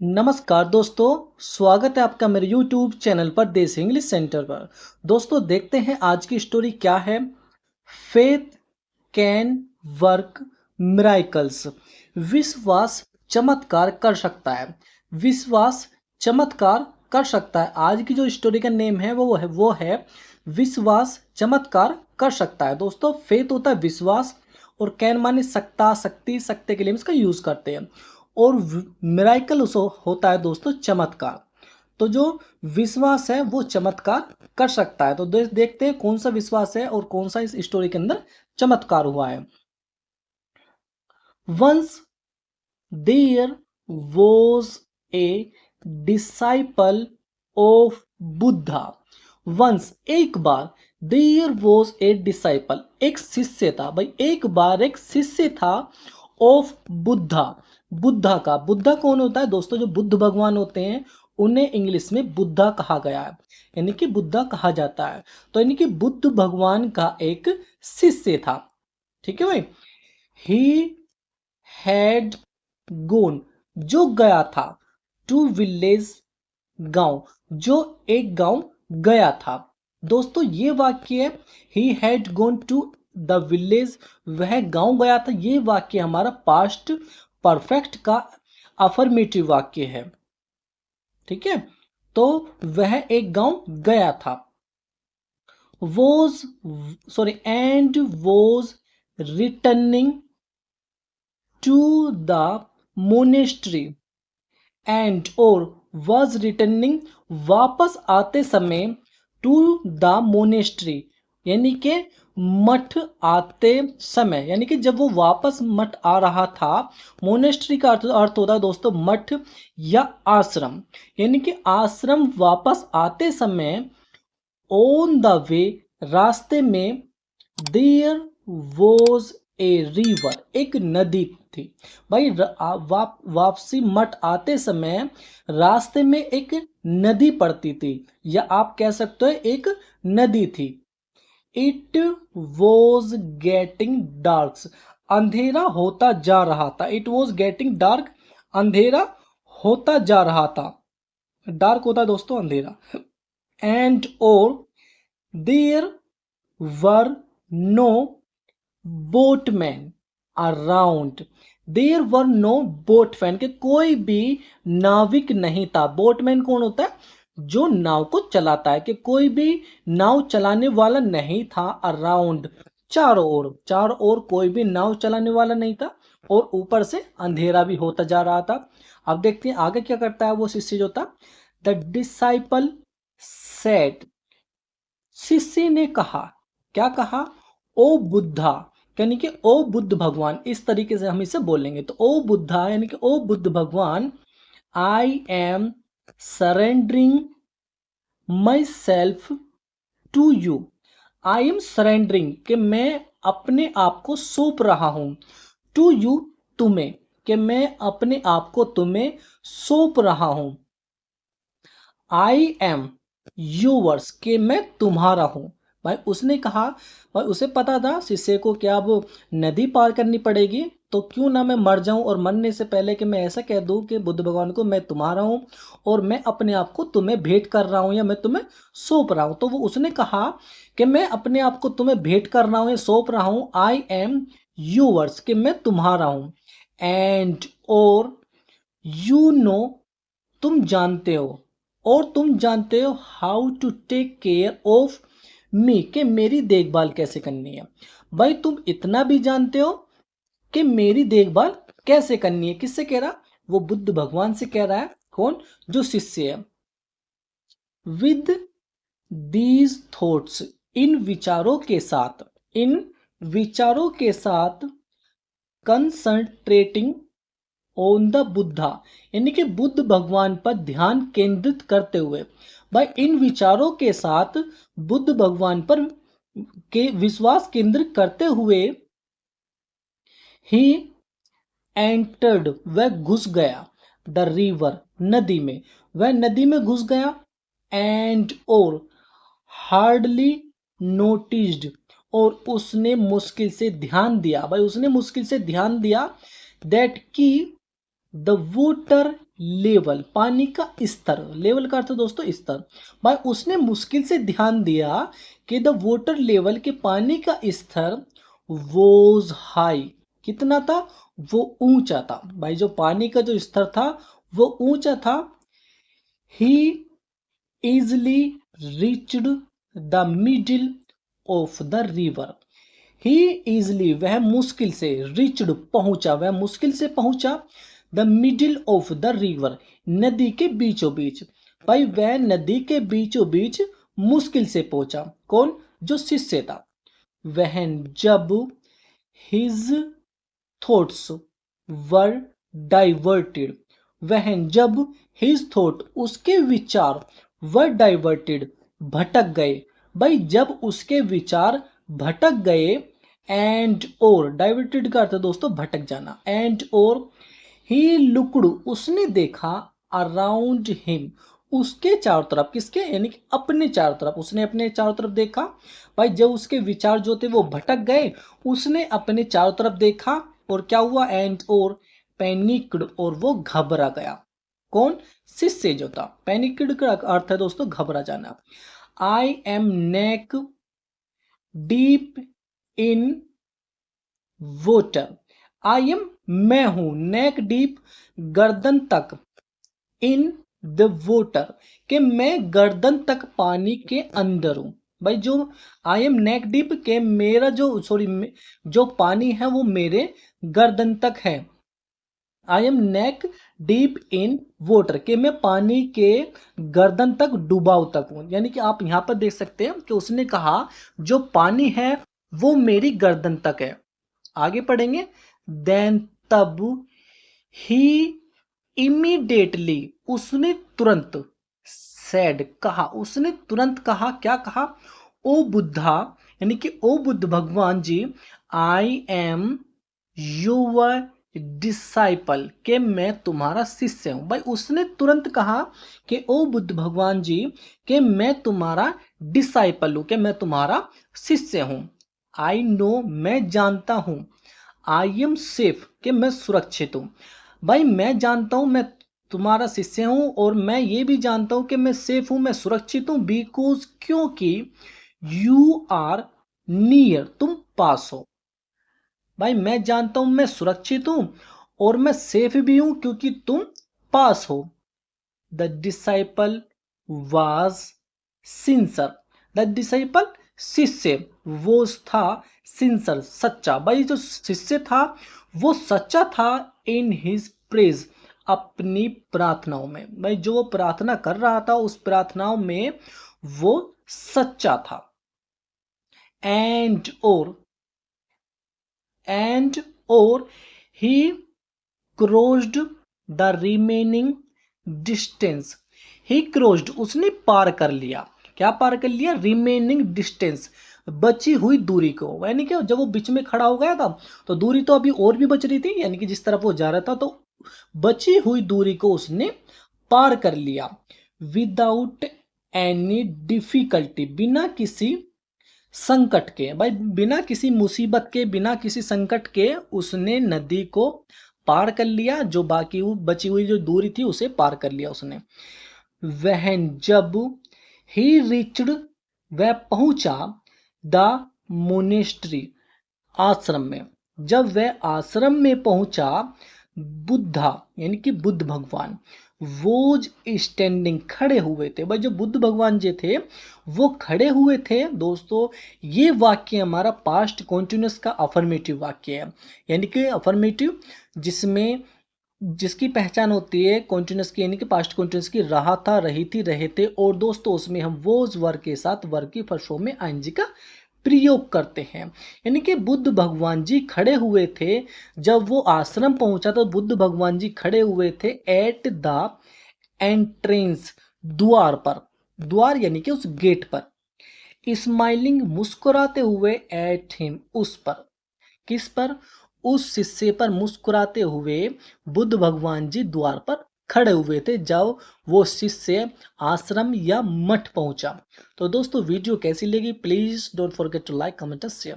नमस्कार दोस्तों, स्वागत है आपका मेरे YouTube चैनल पर देसी इंग्लिश सेंटर पर। दोस्तों देखते हैं आज की स्टोरी क्या है। Faith can work miracles. विश्वास चमत्कार कर सकता है। विश्वास चमत्कार कर सकता है। आज की जो स्टोरी का नेम है वो है विश्वास चमत्कार कर सकता है। दोस्तों फेथ होता है विश्वास और कैन माने सकता, शक्ति, सकते के लिए हम इसका यूज करते हैं। और मिराकल होता है दोस्तों चमत्कार। तो जो विश्वास है वो चमत्कार कर सकता है। तो देखते हैं कौन सा विश्वास है और कौन सा इस स्टोरी के अंदर चमत्कार हुआ है। Once there was a disciple of Buddha. Once एक बार, देयर वॉज ए डिसाइपल एक शिष्य था। भाई एक बार एक शिष्य था ऑफ बुद्धा। बुद्धा कौन होता है दोस्तों? जो बुद्ध भगवान होते हैं उन्हें इंग्लिश में बुद्धा कहा गया है, यानी कि बुद्धा कहा जाता है। तो यानी कि बुद्ध भगवान का एक शिष्य था। ठीक है भाई। ही हैड गोन जो गया था, टू विलेज गांव, जो एक गांव गया था। दोस्तों ये वाक्य है he had gone to the village, वह गांव गया था। ये वाक्य हमारा पास्ट परफेक्ट का अफर्मेटिव वाक्य है। ठीक है, तो वह एक गांव गया था। Was and was returning to the monastery, and और वॉज रिटर्निंग वापस आते समय, टू द मोनेस्ट्री यानी कि मठ आते समय, यानी कि जब वो वापस मठ आ रहा था। मोनेस्ट्री का अर्थ होता है दोस्तों मठ या आश्रम, यानी कि आश्रम वापस आते समय। ऑन द वे रास्ते में, देयर वॉज ए रिवर एक नदी थी। भाई वापसी मठ आते समय रास्ते में एक नदी पड़ती थी, या आप कह सकते हो एक नदी थी। इट वॉज गेटिंग डार्क, अंधेरा होता जा रहा था। इट वॉज गेटिंग डार्क, अंधेरा होता जा रहा था। डार्क होता है दोस्तों अंधेरा। एंड और there were no boatman around, there were no boatman के कोई भी नाविक नहीं था। बोटमैन कौन होता है? जो नाव को चलाता है। कि कोई भी नाव चलाने वाला नहीं था। अराउंड चारों ओर कोई भी नाव चलाने वाला नहीं था। और ऊपर से अंधेरा भी होता जा रहा था। अब देखते हैं आगे क्या करता है वो शिष्य जो था। द डिसाइपल सेड, शिष्य ने कहा, क्या कहा? ओ बुद्धा, यानी कि ओ बुद्ध भगवान, इस तरीके से हम इसे बोलेंगे। तो ओ बुद्धा यानी कि ओ बुद्ध भगवान, I am surrendering myself to you. I am surrendering कि मैं अपने आप को सौंप रहा हूं। टू यू तुम्हें, कि मैं अपने आप को तुम्हें सौंप रहा हूं। आई एम यूवर्स के मैं तुम्हारा हूं। भाई उसने कहा, भाई उसे पता था शिष्य को क्या वो नदी पार करनी पड़ेगी, तो क्यों ना मैं मर जाऊं और मरने से पहले कि मैं ऐसा कह दूं कि बुद्ध भगवान को मैं तुम्हारा हूं और मैं अपने आप को तुम्हें भेंट कर रहा हूं या मैं तुम्हें सौंप रहा हूं। तो वो उसने कहा कि मैं अपने आप को तुम्हें भेंट कर रहा हूं या सौंप रहा हूं। आई एम यूवर्स कि मैं तुम्हारा हूं। एंड और यू नो तुम जानते हो, और तुम जानते हो how to take care of me कि मेरी देखभाल कैसे करनी है। भाई तुम इतना भी जानते हो कि मेरी देखभाल कैसे करनी है। किससे कह रहा? वो बुद्ध भगवान से कह रहा है। कौन? जो शिष्य है। विद दीज थॉट्स, इन विचारों के साथ, इन विचारों के साथ, कंसंट्रेटिंग ऑन द बुद्धा यानी कि बुद्ध भगवान पर ध्यान केंद्रित करते हुए। भाई इन विचारों के साथ बुद्ध भगवान पर के विश्वास केंद्रित करते हुए, ही एंटर्ड वह घुस गया, द रिवर नदी में, वह नदी में घुस गया। एंड और हार्डली नोटिस्ड और उसने मुश्किल से ध्यान दिया। भाई उसने मुश्किल से ध्यान दिया दैट की द वोटर लेवल, पानी का स्तर, लेवल का अर्थ दोस्तों स्तर। भाई उसने मुश्किल से ध्यान दिया कि द वाटर लेवल के पानी का स्तर वॉज हाई, कितना था, वो ऊंचा था। भाई जो पानी का जो स्तर था वो ऊंचा था। ही easily reached the middle of the river, he easily वह मुश्किल से, reached पहुंचा, वह मुश्किल से पहुंचा, the middle of the river नदी के बीचों बीच। भाई वह नदी के बीचों बीच मुश्किल से पहुंचा। कौन? जो शिष्य था। वह जब his thoughts were diverted, वह जब his thought उसके विचार were diverted भटक गए। भाई जब उसके विचार भटक गए, एंड और डाइवर्टेड का अर्थ दोस्तों भटक जाना, एंड और ही लुक्ड उसने देखा, अराउंड हिम उसके चारों तरफ, किसके यानी कि अपने चारों तरफ, उसने अपने चारों तरफ देखा। भाई जब उसके विचार जो थे वो भटक गए, उसने अपने चारों तरफ देखा और क्या हुआ, एंड और पैनिक्ड और वो घबरा गया। कौन? शिष्य जो था। पैनिक्ड का अर्थ है दोस्तों घबरा जाना। I am neck deep in water, I am मैं हूं, नेक डीप गर्दन तक, इन द वाटर के मैं गर्दन तक पानी के अंदर हूं। भाई जो आई एम नेक डीप के मेरा जो जो पानी है वो मेरे गर्दन तक है। I am neck deep in water के मैं पानी के गर्दन तक डुबाव तक हूं। यानी कि आप यहां पर देख सकते हैं कि उसने कहा जो पानी है वो मेरी गर्दन तक है। आगे पढ़ेंगे। देन तब ही इमीडिएटली उसने तुरंत, सैड कहा, उसने तुरंत कहा, क्या कहा, ओ बुद्धा यानी कि ओ बुद्ध भगवान जी, आई एम यूर डिसाइपल के मैं तुम्हारा शिष्य हूं। भाई उसने तुरंत कहा कि ओ बुद्ध भगवान जी के मैं तुम्हारा डिसाइपल हूं, कि मैं तुम्हारा शिष्य हूं। आई नो मैं जानता हूं, आई एम सेफ कि मैं सुरक्षित हूं। भाई मैं जानता हूं मैं तुम्हारा शिष्य हूं और मैं ये भी जानता हूं कि मैं सेफ हूं, मैं सुरक्षित हूं, बिकॉज क्योंकि यू आर नियर तुम पास हो। भाई मैं जानता हूं मैं सुरक्षित हूं और मैं सेफ भी हूं क्योंकि तुम पास हो। The disciple was sincere, the disciple शिष्य, वो था सिंसर सच्चा। भाई जो शिष्य था वो सच्चा था, इन हिज प्रेज अपनी प्रार्थनाओं में। भाई जो वो प्रार्थना कर रहा था उस प्रार्थनाओं में वो सच्चा था। एंड और he crossed the remaining distance, he crossed उसने पार कर लिया, क्या पार कर लिया, रिमेनिंग डिस्टेंस बची हुई दूरी को। यानी कि जब वो बीच में खड़ा हो गया था तो दूरी तो अभी और भी बच रही थी, यानी कि जिस तरफ वो जा रहा था तो बची हुई दूरी को उसने पार कर लिया। विदाउट एनी डिफिकल्टी बिना किसी संकट के। भाई बिना किसी मुसीबत के, बिना किसी संकट के उसने नदी को पार कर लिया, जो बाकी बची हुई जो दूरी थी उसे पार कर लिया उसने। वह जब ही रीच्ड वह पहुंचा, द मोनेस्ट्री आश्रम में, जब वह आश्रम में पहुंचा, बुद्धा यानी कि बुद्ध भगवान वोज स्टैंडिंग खड़े हुए थे। भाई जो बुद्ध भगवान जी थे वो खड़े हुए थे। दोस्तों ये वाक्य हमारा पास्ट कॉन्टिन्यूस का अफर्मेटिव वाक्य है, यानी कि अफर्मेटिव जिसमें जिसकी पहचान होती है कॉन्टिन्यूस की, यानी कि पास्ट कॉन्टिन्यूस की, रहा था, रही थी, रहे थे। और दोस्तों उसमें हम वोज वर्ग के साथ वर्ग की फर्स्ट फॉर्म में आईएनजी का प्रयोग करते हैं। यानी कि बुद्ध भगवान जी खड़े हुए थे, जब वो आश्रम पहुंचा तो बुद्ध भगवान जी खड़े हुए थे एट द एंट्रेंस द्वार पर, द्वार यानी कि उस गेट पर, स्माइलिंग मुस्कुराते हुए, एट हिम उस पर, किस पर, उस शिष्य पर मुस्कुराते हुए बुद्ध भगवान जी द्वार पर खड़े हुए थे जब वो शिष्य आश्रम या मठ पहुंचा। तो दोस्तों वीडियो कैसी लगी please don't forget to like comment share.